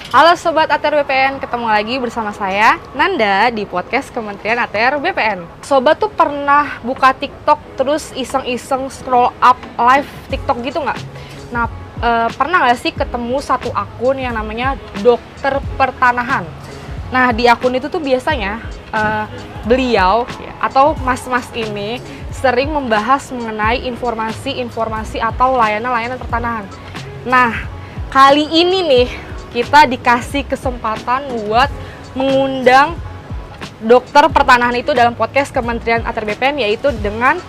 Halo Sobat ATR BPN, ketemu lagi bersama saya, Nanda, di podcast Kementerian ATR BPN. Sobat tuh pernah buka TikTok terus iseng-iseng scroll up live TikTok gitu nggak? Nah, pernah nggak sih ketemu satu akun yang namanya Dokter Pertanahan? Nah, di akun itu tuh biasanya beliau ya, atau mas-mas ini sering membahas mengenai informasi-informasi atau layanan-layanan pertanahan. Nah, kali ini nih kita dikasih kesempatan buat mengundang dokter pertanahan itu dalam podcast Kementerian ATR BPN, yaitu dengan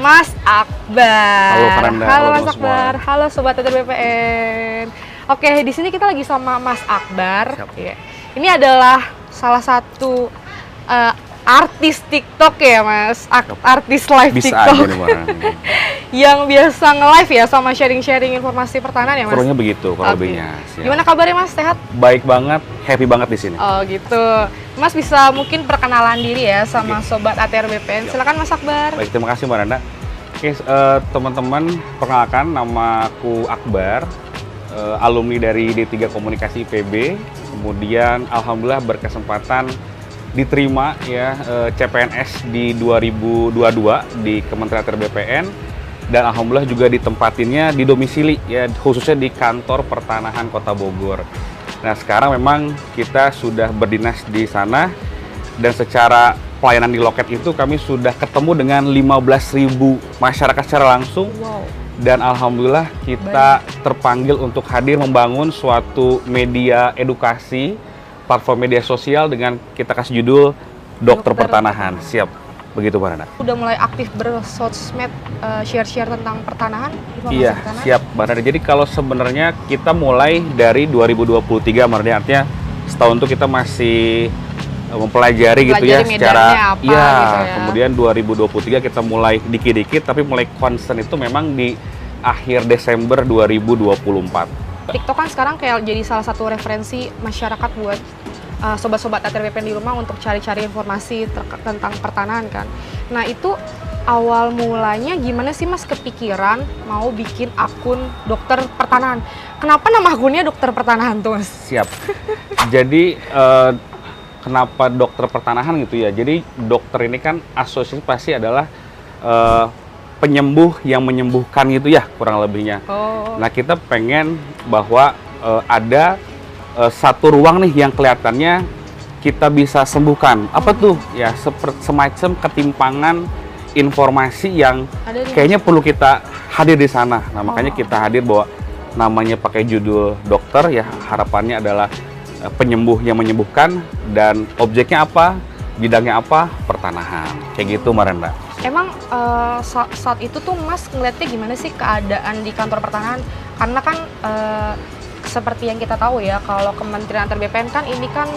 Mas Akbar. Halo Faranda, Halo halo Mas teman Akbar, semua. halo Sobat ATR BPN. Oke, di sini kita lagi sama Mas Akbar. Siap. Ya. Ini adalah salah satu artis TikTok ya Mas, artis live Bisa TikTok aja nih Faranda. yang biasa nge-live ya sama sharing-sharing informasi pertanahan ya Mas. Kurangnya begitu kalau Oke. lebihnya. Siap. Gimana kabarnya Mas? Sehat? Baik banget, happy banget di sini. Oh gitu. Mas bisa mungkin perkenalan diri ya sama Sobat ATR BPN. Silakan Mas Akbar. Baik, terima kasih Faranda. Oke, teman-teman, perkenalkan nama aku Akbar, alumni dari D3 Komunikasi IPB. Kemudian alhamdulillah berkesempatan diterima ya CPNS di 2022 di Kementerian ATR BPN, dan alhamdulillah juga ditempatinnya di domisili ya, khususnya di kantor pertanahan Kota Bogor. Nah, sekarang memang kita sudah berdinas di sana, dan secara pelayanan di loket itu kami sudah ketemu dengan 15.000 masyarakat secara langsung. Wow. Dan alhamdulillah kita terpanggil untuk hadir membangun suatu media edukasi, platform media sosial dengan kita kasih judul Dokter Pertanahan. Siap, begitu Pak Nana. Udah mulai aktif bersosmed, share-share tentang pertanahan, informasi Iya, pertanahan? siap Mbak Nana. Jadi kalau sebenarnya kita mulai dari 2023, maksudnya artinya setahun itu kita masih mempelajari gitu ya, Mempelajari secara medannya apa iya, gitu ya. kemudian 2023 kita mulai dikit-dikit, tapi mulai concern itu memang di akhir Desember 2024. TikTok kan sekarang kayak jadi salah satu referensi masyarakat buat sobat-sobat ATR BPN di rumah untuk cari-cari informasi tentang pertanahan kan. Nah, itu awal mulanya gimana sih Mas kepikiran mau bikin akun dokter pertanahan? Kenapa nama akunnya dokter pertanahan tuh Mas? Siap. Jadi kenapa dokter pertanahan gitu ya? Jadi dokter ini kan asosiasi pasti adalah penyembuh yang menyembuhkan gitu ya, kurang lebihnya. Oh. Nah, kita pengen bahwa ada satu ruang nih yang kelihatannya kita bisa sembuhkan. Apa tuh? Ya, semacam ketimpangan informasi yang Ada nih. kayaknya perlu kita hadir di sana. Nah, makanya kita hadir bahwa namanya pakai judul dokter ya, harapannya adalah penyembuh yang menyembuhkan, dan objeknya apa, bidangnya apa, pertanahan. Kayak gitu, Maranda. Emang saat itu tuh Mas ngeliatnya gimana sih keadaan di kantor pertanahan? Karena kan seperti yang kita tahu ya, kalau Kementerian ATR BPN kan ini kan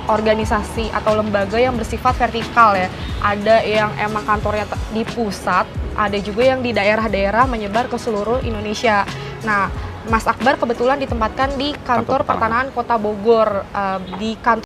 organisasi atau lembaga yang bersifat vertikal ya. Ada yang emang kantornya di pusat, ada juga yang di daerah-daerah menyebar ke seluruh Indonesia. Nah, Mas Akbar kebetulan ditempatkan di kantor pertanahan Kota Bogor, di kantor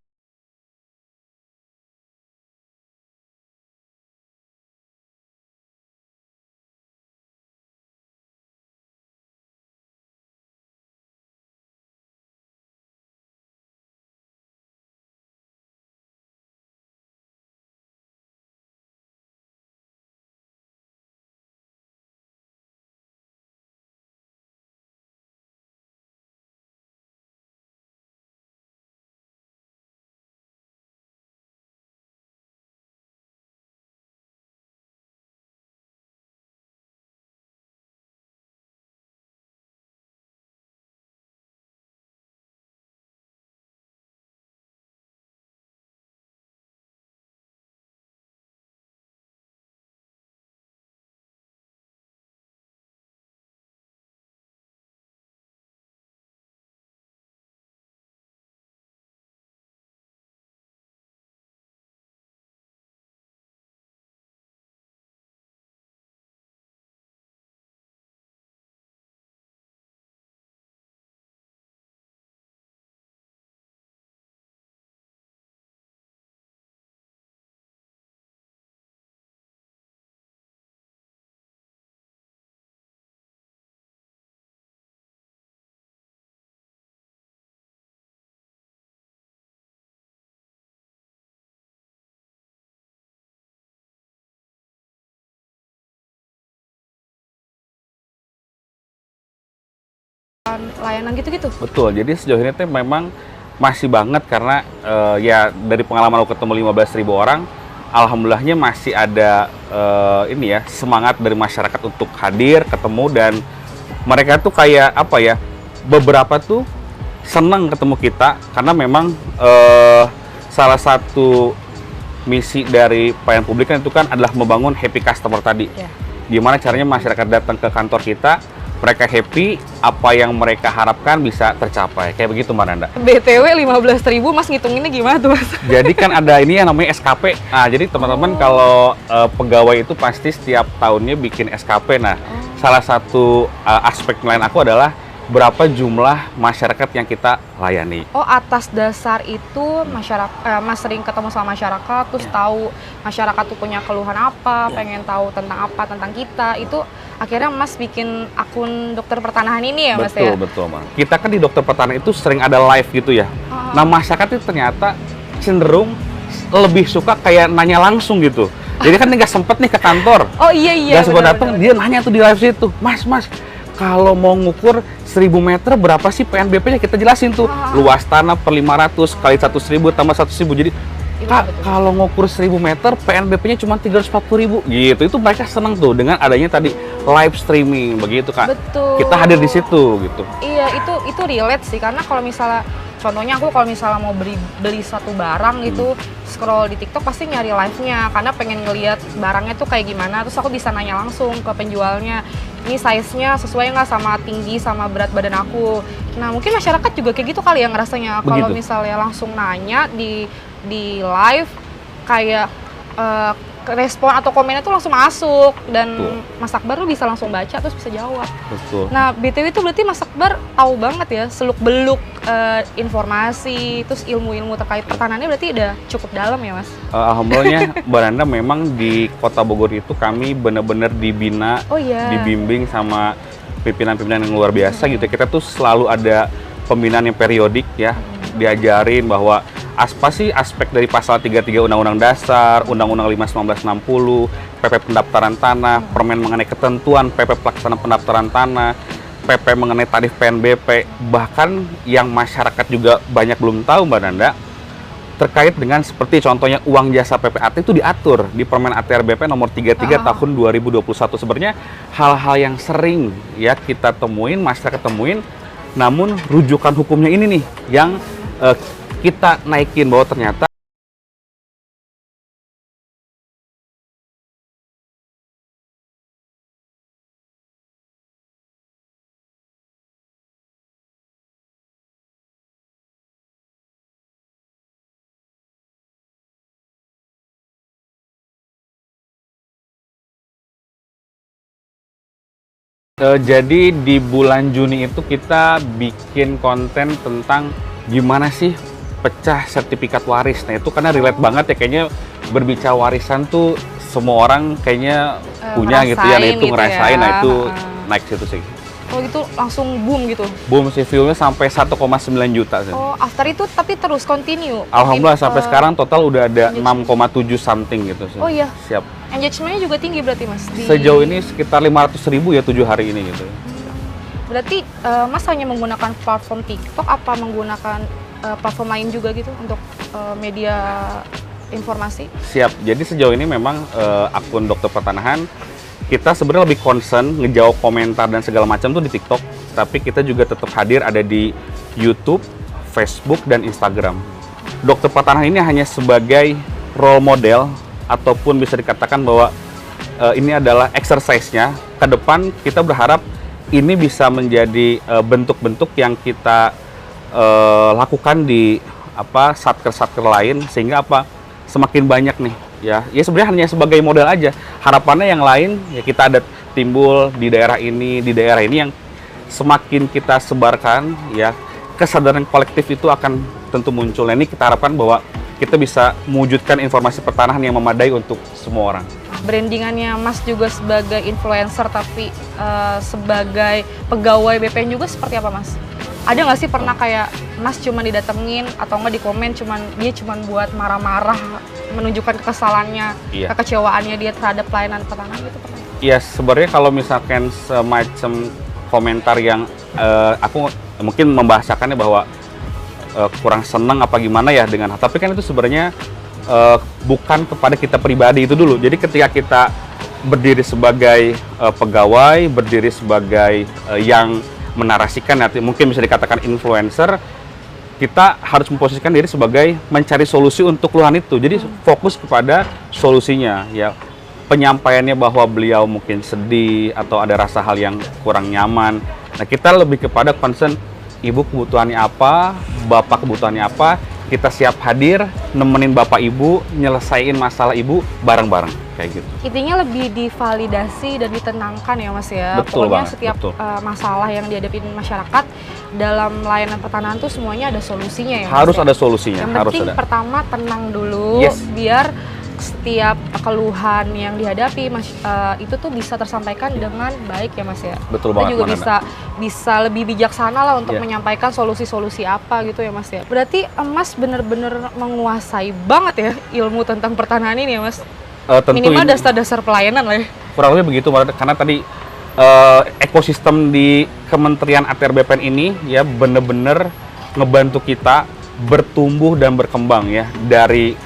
layanan gitu-gitu? Betul, jadi sejauh ini tuh memang masih banget karena ya dari pengalaman aku ketemu 15.000 orang, alhamdulillahnya masih ada ini ya semangat dari masyarakat untuk hadir, ketemu, dan mereka tuh kayak apa ya, beberapa tuh senang ketemu kita karena memang salah satu misi dari pelayanan publik kan itu kan adalah membangun happy customer tadi. Ya. Gimana caranya masyarakat datang ke kantor kita, mereka happy, apa yang mereka harapkan bisa tercapai. Kayak begitu, Mbak Nanda. BTW 15.000, Mas ngitunginnya gimana tuh, Mas? Jadi kan ada ini yang namanya SKP. Nah, jadi teman-teman kalau pegawai itu pasti setiap tahunnya bikin SKP. Nah, salah satu aspek penilaian aku adalah berapa jumlah masyarakat yang kita layani. Oh, atas dasar itu masyarakat, Mas sering ketemu sama masyarakat, terus tahu masyarakat tuh punya keluhan apa, pengen tahu tentang apa, tentang kita, itu akhirnya Mas bikin akun Dokter Pertanahan ini ya, Mas ya? Betul, Mas. Kita kan di Dokter Pertanahan itu sering ada live gitu ya. Nah, masyarakat itu ternyata cenderung lebih suka kayak nanya langsung gitu. Jadi kan nggak sempet nih ke kantor. Oh iya. Nggak sempat datang, dia nanya tuh di live situ. Mas, kalau mau ngukur 1000 meter berapa sih PNBP-nya? Kita jelasin tuh. Luas tanah per 500 kali 100.000 tambah 100.000. Jadi, Kak, kalau ngukur 1000 meter PNBP-nya cuma 340.000 gitu. Itu mereka seneng tuh dengan adanya tadi live streaming begitu, Kak. Betul. Kita hadir di situ gitu. Iya, itu relate sih, karena kalau misalnya contohnya aku kalau misalnya mau beli satu barang gitu, scroll di TikTok pasti nyari live-nya karena pengen ngeliat barangnya tuh kayak gimana, terus aku bisa nanya langsung ke penjualnya, ini size-nya sesuai nggak sama tinggi sama berat badan aku. Nah, mungkin masyarakat juga kayak gitu kali ya ngerasanya, kalau misalnya langsung nanya di live, kayak respon atau komennya tuh langsung masuk, dan Mas Akbar tuh bisa langsung baca terus bisa jawab. Betul. Nah, BTW itu berarti Mas Akbar tahu banget ya seluk-beluk informasi, terus ilmu-ilmu terkait pertanahannya berarti udah cukup dalam ya, Mas? Alhamdulillahnya Mbak Nanda, memang di Kota Bogor itu kami benar-benar dibina, dibimbing sama pimpinan-pimpinan yang luar biasa gitu. Kita tuh selalu ada pembinaan yang periodik ya, diajarin bahwa apa sih aspek dari pasal 33 Undang-Undang Dasar, Undang-Undang 5 1960, PP Pendaftaran Tanah, Permen mengenai ketentuan PP Pelaksanaan Pendaftaran Tanah, PP mengenai tarif PNBP, bahkan yang masyarakat juga banyak belum tahu, Mbak Nanda, terkait dengan seperti contohnya uang jasa PPAT itu diatur di Permen ATR BP nomor 33 tahun 2021. Sebenarnya hal-hal yang sering ya kita temuin, masyarakat temuin, namun rujukan hukumnya ini nih yang kita naikin bahwa ternyata jadi di bulan Juni itu kita bikin konten tentang gimana sih pecah sertifikat waris. Nah, itu karena relate banget ya, kayaknya berbicara warisan tuh semua orang kayaknya punya gitu ya, nah itu gitu ngerasain ya. Nah itu naik situ sih. Oh gitu langsung boom gitu? Boom sih, view-nya sampai 1,9 juta sih. Oh, after itu tapi terus continue? Alhamdulillah sampai sekarang total udah ada 6,7 something gitu sih. Oh iya? Siap. Engagement-nya juga tinggi berarti, Mas? Sejauh ini sekitar 500.000 ya 7 hari ini gitu. Berarti Mas hanya menggunakan platform TikTok apa menggunakan platform lain juga gitu untuk media informasi? Siap. Jadi sejauh ini memang akun Dokter Pertanahan kita sebenarnya lebih concern ngejawab komentar dan segala macam tuh di TikTok, tapi kita juga tetap hadir ada di YouTube, Facebook, dan Instagram. Dokter Pertanahan ini hanya sebagai role model ataupun bisa dikatakan bahwa ini adalah exercise-nya. Ke depan kita berharap ini bisa menjadi bentuk-bentuk yang kita lakukan di satker-satker lain, sehingga semakin banyak nih ya sebenarnya hanya sebagai modal aja. Harapannya yang lain ya kita ada timbul di daerah ini yang semakin kita sebarkan ya, kesadaran kolektif itu akan tentu muncul. Nah, ini kita harapkan bahwa kita bisa mewujudkan informasi pertanahan yang memadai untuk semua orang. Brandingannya Mas juga sebagai influencer tapi sebagai pegawai BPN juga seperti apa, Mas? Ada nggak sih pernah kayak Mas cuma didatengin atau nggak di komen dia cuma buat marah-marah, menunjukkan kekesalannya, kekecewaannya dia terhadap pelayanan pertanahan gitu pernah? Iya, sebenarnya kalau misalkan semacam komentar yang aku mungkin membahasakannya bahwa kurang senang apa gimana ya dengan, tapi kan itu sebenarnya bukan kepada kita pribadi itu dulu. Jadi ketika kita berdiri sebagai pegawai, berdiri sebagai yang menarasikan, nanti mungkin bisa dikatakan influencer, kita harus memposisikan diri sebagai mencari solusi untuk keluhan itu. Jadi fokus kepada solusinya ya. Penyampaiannya bahwa beliau mungkin sedih atau ada rasa hal yang kurang nyaman. Nah, kita lebih kepada concern ibu kebutuhannya apa, bapak kebutuhannya apa. Kita siap hadir, nemenin bapak ibu, nyelesain masalah ibu bareng-bareng kayak gitu. Intinya lebih divalidasi dan ditenangkan ya Mas ya. Betul Pokoknya banget, setiap betul. Masalah yang dihadapi masyarakat dalam layanan pertanahan tuh semuanya ada solusinya ya Mas. Harus ya? ada solusinya, Yang harus penting ada. pertama tenang dulu, Yes. biar setiap keluhan yang dihadapi itu tuh bisa tersampaikan dengan baik ya Mas ya. Betul Kita banget, juga Mbak Nanda. bisa lebih bijaksana lah untuk Iya. menyampaikan solusi-solusi apa gitu ya Mas ya. Berarti Mas bener-bener menguasai banget ya ilmu tentang pertanahan ini ya Mas. Tentu Minimal ini dasar-dasar pelayanan lah ya. kurang lebih begitu, Mbak, karena tadi ekosistem di Kementerian ATR BPN ini ya bener-bener ngebantu kita bertumbuh dan berkembang ya, dari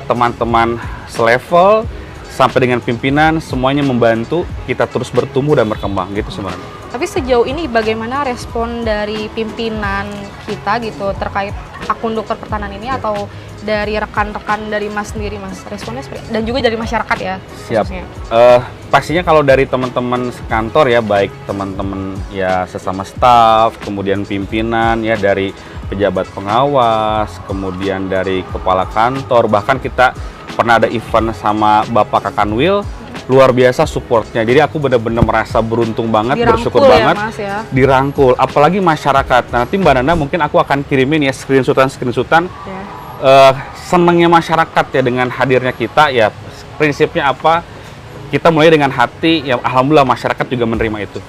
teman-teman selevel sampai dengan pimpinan, semuanya membantu kita terus bertumbuh dan berkembang gitu sebenarnya. Tapi sejauh ini bagaimana respon dari pimpinan kita gitu terkait akun dokter pertanahan ini, atau dari rekan-rekan dari Mas sendiri Mas? Responnya seperti, dan juga dari masyarakat ya? Siap. Khususnya. Pastinya kalau dari teman-teman sekantor ya, baik teman-teman ya sesama staf, kemudian pimpinan ya, dari pejabat pengawas, kemudian dari kepala kantor, bahkan kita pernah ada event sama Bapak Kakanwil, luar biasa supportnya. Jadi aku benar-benar merasa beruntung banget, bersyukur Dirangkul ya, banget, Mas ya? dirangkul. Apalagi masyarakat. Nah, nanti Mbak Nanda mungkin aku akan kirimin ya screenshotan Ya. senangnya masyarakat ya dengan hadirnya kita ya. Prinsipnya apa? Kita mulai dengan hati, ya alhamdulillah masyarakat juga menerima itu.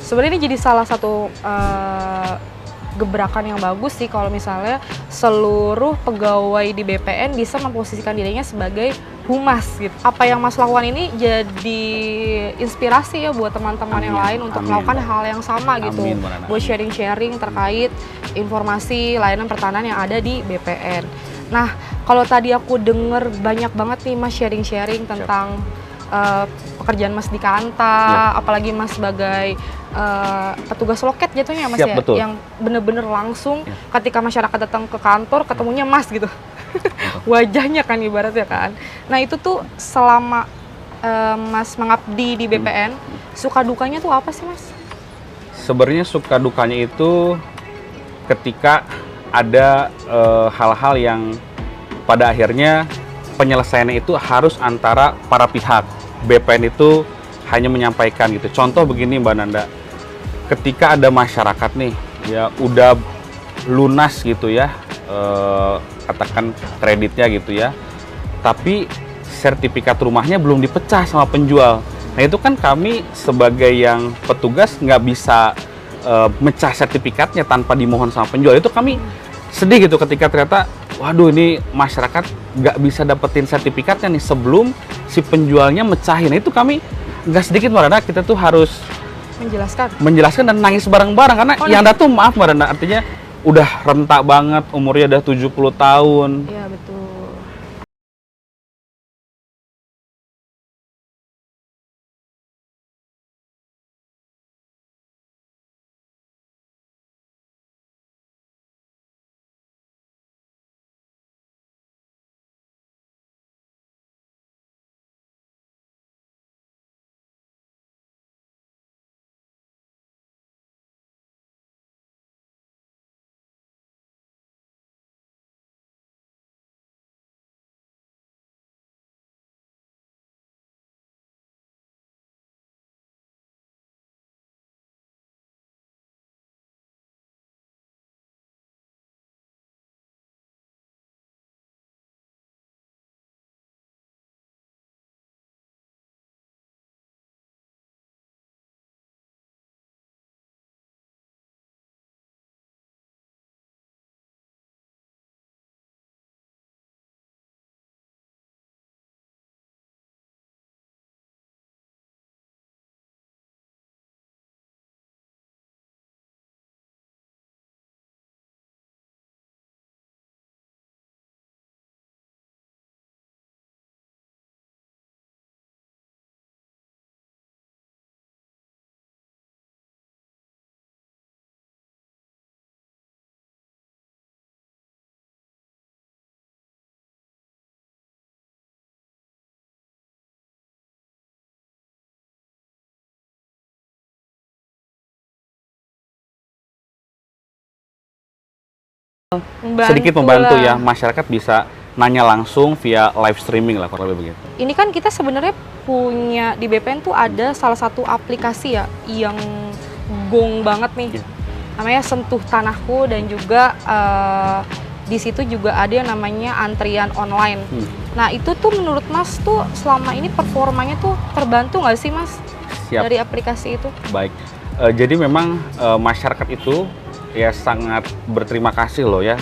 Sebenarnya ini jadi salah satu gebrakan yang bagus sih kalau misalnya seluruh pegawai di BPN bisa memposisikan dirinya sebagai humas gitu. Apa yang Mas lakukan ini jadi inspirasi ya buat teman-teman yang Amin, lain untuk amin. melakukan hal yang sama gitu. Amin, Mbak Nana, Buat amin. sharing-sharing terkait informasi layanan pertanahan yang ada di BPN. Nah, kalau tadi aku denger banyak banget nih Mas sharing-sharing tentang pekerjaan Mas di Kanta, apalagi Mas sebagai petugas loket jatuhnya Mas Siap, ya, betul. yang bener-bener langsung Ya. ketika masyarakat datang ke kantor ketemunya Mas gitu. Wajahnya kan ibaratnya kan. Nah, itu tuh selama Mas mengabdi di BPN, suka dukanya tuh apa sih Mas? Sebenarnya suka dukanya itu ketika ada hal-hal yang pada akhirnya penyelesaiannya itu harus antara para pihak. BPN itu hanya menyampaikan gitu. Contoh begini Mbak Nanda, ketika ada masyarakat nih ya udah lunas gitu ya, katakan kreditnya gitu ya, tapi sertifikat rumahnya belum dipecah sama penjual. Nah itu kan kami sebagai yang petugas nggak bisa mecah sertifikatnya tanpa dimohon sama penjual. Itu kami sedih gitu ketika ternyata, waduh ini masyarakat nggak bisa dapetin sertifikatnya nih sebelum si penjualnya mecahin. Nah, itu kami nggak sedikit Mbak Nanda, kita tuh harus menjelaskan dan nangis bareng-bareng karena yang ada tuh maaf Mbak Nanda, artinya udah rentak banget, umurnya udah 70 tahun. Iya betul. sedikit membantu ya, masyarakat bisa nanya langsung via live streaming lah kurang lebih begitu. Ini kan kita sebenarnya punya di BPN tuh ada salah satu aplikasi ya yang gong banget nih. Namanya Sentuh Tanahku, dan juga di situ juga ada yang namanya antrian online. Nah itu tuh menurut Mas tuh selama ini performanya tuh terbantu nggak sih Mas? Siap. Dari aplikasi itu? Baik, jadi memang masyarakat itu ya sangat berterima kasih loh ya,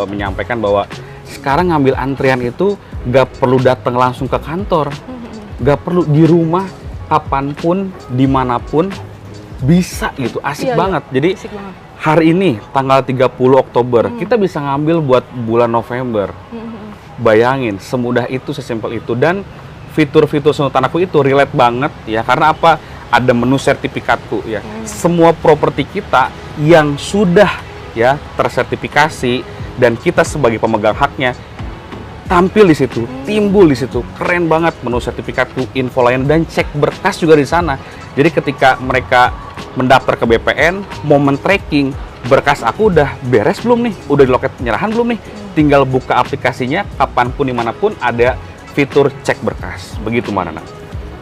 menyampaikan bahwa sekarang ngambil antrian itu nggak perlu datang langsung ke kantor, nggak perlu, di rumah kapanpun dimanapun bisa gitu, asik banget. Jadi asik banget. Hari ini tanggal 30 Oktober kita bisa ngambil buat bulan November. Bayangin, semudah itu, sesimpel itu. Dan fitur-fitur Sentuh Tanahku itu relate banget ya, karena apa? Ada menu sertifikatku ya. Semua properti kita yang sudah ya tersertifikasi dan kita sebagai pemegang haknya tampil di situ, timbul di situ. Keren banget menu sertifikatku, info lain, dan cek berkas juga di sana. Jadi ketika mereka mendaftar ke BPN, momen tracking berkas aku udah beres belum nih, udah di loket penyerahan belum nih, tinggal buka aplikasinya kapanpun dimanapun ada fitur cek berkas. Begitu Mbak Nana.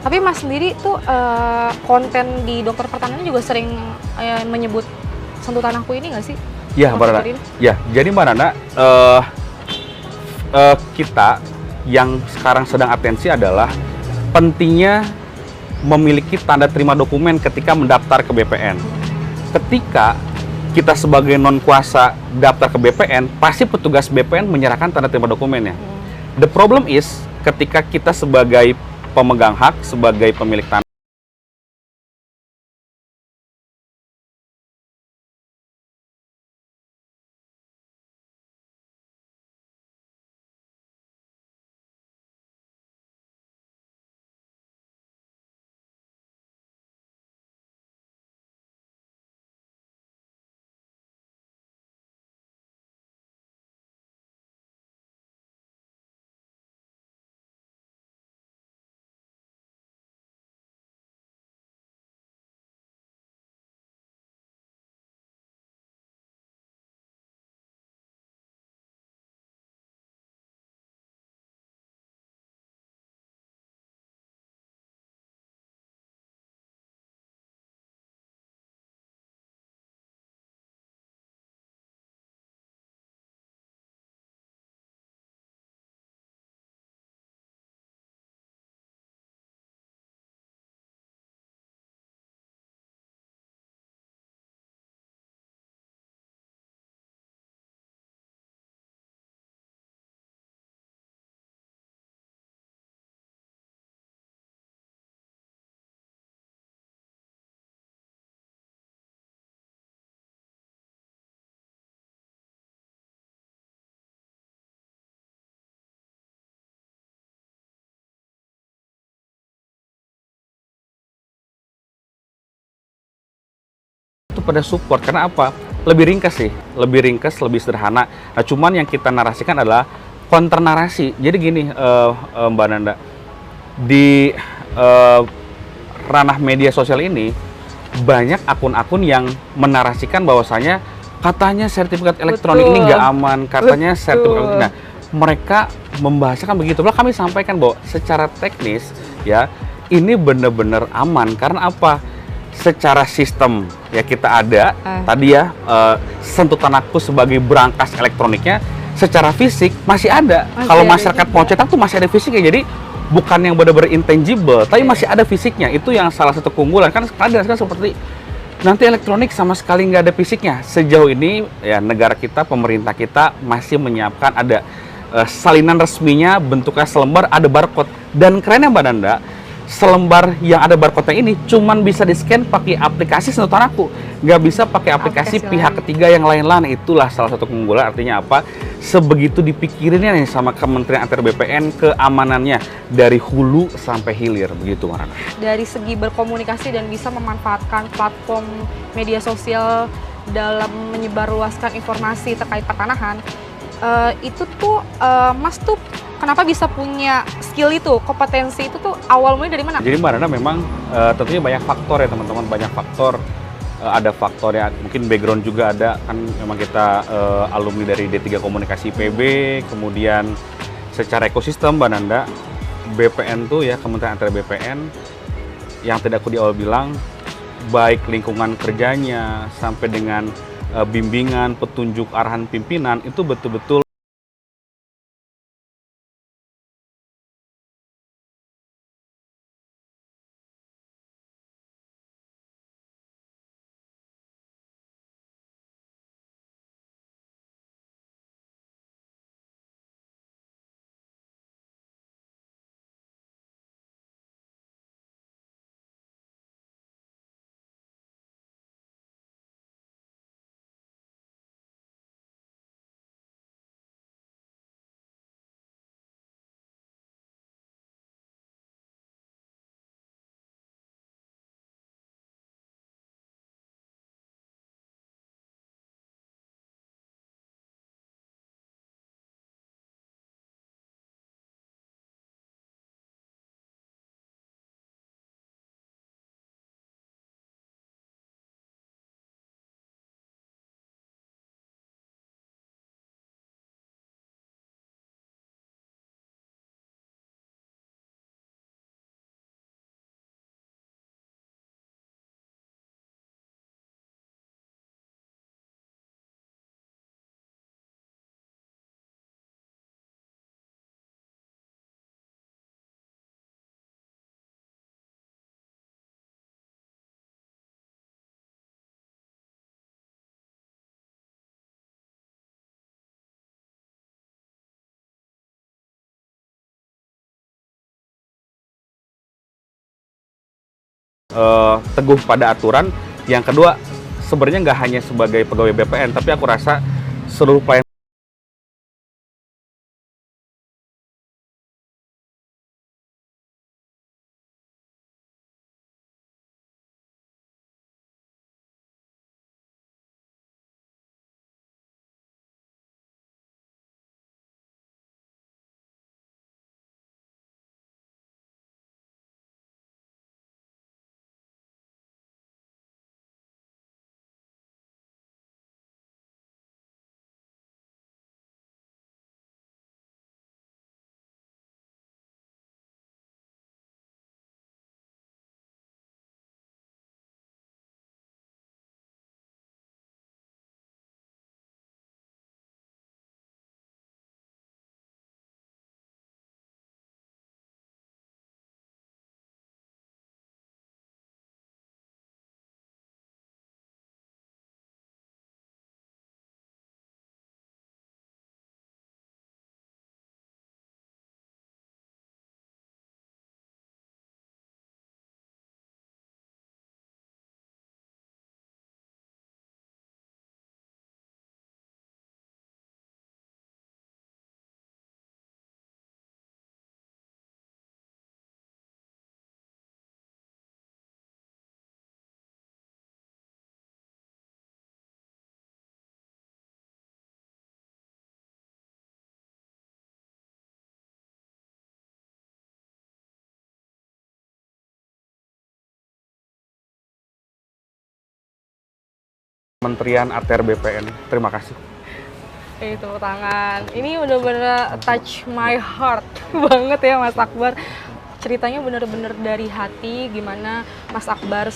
Tapi Mas sendiri tuh konten di Dokter Pertanian juga sering menyebut Sentuh Tanahku ini nggak sih? Ya Mbak Nana. Ya, jadi Mbak Nana, kita yang sekarang sedang atensi adalah pentingnya memiliki tanda terima dokumen ketika mendaftar ke BPN. Ketika kita sebagai non kuasa daftar ke BPN, pasti petugas BPN menyerahkan tanda terima dokumennya. The problem is ketika kita sebagai pemegang hak, sebagai pemilik tanah, itu pada support. Karena apa? Lebih ringkas sih, lebih ringkas, lebih sederhana. Nah, cuman yang kita narasikan adalah counter narasi. Jadi gini, Mbak Nanda, di ranah media sosial ini banyak akun-akun yang menarasikan bahwasanya katanya sertifikat elektronik ini nggak aman, katanya sertifikat. Nah, mereka membahasakan begitu. Lalu kami sampaikan bahwa secara teknis ya ini benar-benar aman. Karena apa? Secara sistem ya kita ada tadi ya, Sentuh Tanahku sebagai berangkas elektroniknya, secara fisik masih ada. Kalau masyarakat mau cetak tuh masih ada fisiknya. Jadi bukan yang benar-benar intangible, tapi masih ada fisiknya. Itu yang salah satu keunggulan. Kan sekarang seperti nanti elektronik sama sekali nggak ada fisiknya. Sejauh ini ya negara kita, pemerintah kita masih menyiapkan ada salinan resminya, bentuknya selembar, ada barcode. Dan kerennya Mbak Nanda, selembar yang ada barcode-nya ini cuman bisa di-scan pakai aplikasi Sentuh Tanahku, nggak bisa pakai aplikasi pihak ketiga yang lain-lain. Itulah salah satu keunggulan. Artinya apa? Sebegitu dipikirinnya nih sama Kementerian ATR BPN keamanannya dari hulu sampai hilir, begitu Marana. Dari segi berkomunikasi dan bisa memanfaatkan platform media sosial dalam menyebarluaskan informasi terkait pertanahan, itu tuh Mas tuh kenapa bisa punya skill itu, kompetensi itu tuh awal mulai dari mana? Jadi Mbak Nana memang tentunya banyak faktor ya teman-teman, banyak faktor. ada faktornya, mungkin background juga ada, kan memang kita alumni dari D3 Komunikasi IPB, kemudian secara ekosistem Mbak Nanda, BPN tuh ya, Kementerian ATR BPN, yang tadi aku di awal bilang, baik lingkungan kerjanya, sampai dengan bimbingan, petunjuk, arahan pimpinan, itu betul-betul teguh pada aturan. Yang kedua, sebenarnya nggak hanya sebagai pegawai BPN, tapi aku rasa seluruh pelayan Kementerian ATR BPN. Terima kasih. Tepuk tangan. Ini bener-bener touch my heart banget ya Mas Akbar. Ceritanya bener-bener dari hati, gimana Mas Akbar